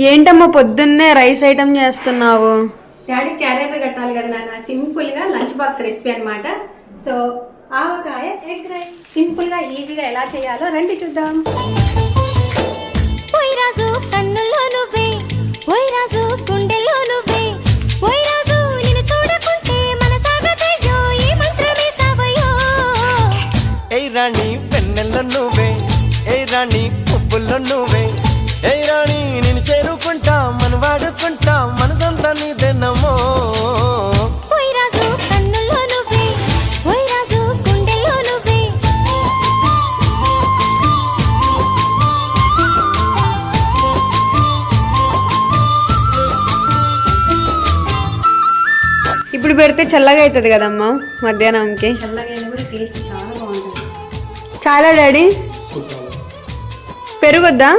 ఏంటమ్మా పొద్దున్నే rice item చేస్తున్నావు? డాడీ క్యారియర్ కట్టాలి కదా నాన్న, సింపుల్ గా లంచ్ బాక్స్ రెసిపీ అన్నమాట. సో ఆవకాయ ఎగ్ రైస్ సింపుల్ గా ఈజీగా ఎలా చేయాలో రండి చూద్దాం. ఓయ్ రాజు కన్నుల్లో నువ్వే, ఓయ్ రాజు గుండెల్లో నువ్వే, ఓయ్ రాజు నిన్ను చూడకుంటే మనసాగదేయో ఈ మంత్రమే సావయో. ఏయ్ రాణి వెన్నెల్లో నువ్వే, ఏయ్ రాణి పువ్వుల్లో నువ్వే, ఏయ్ రాణి నిన్ను చేరుకుంటా మన వాడుకుంటా మనసంతా నీదేనమ్మో. ఓయ్ రాజు కన్నుల్లో నువ్వే, ఓయ్ రాజు గుండెల్లో నువ్వే. ఇప్పుడు పెడితే చల్లగా అవుతుంది కదమ్మా మధ్యాహ్నంకి. చల్లగా అయినా కూడా టేస్ట్ చాలా బాగుంటుంది. చాలా డాడీ పెరుగొద్దా?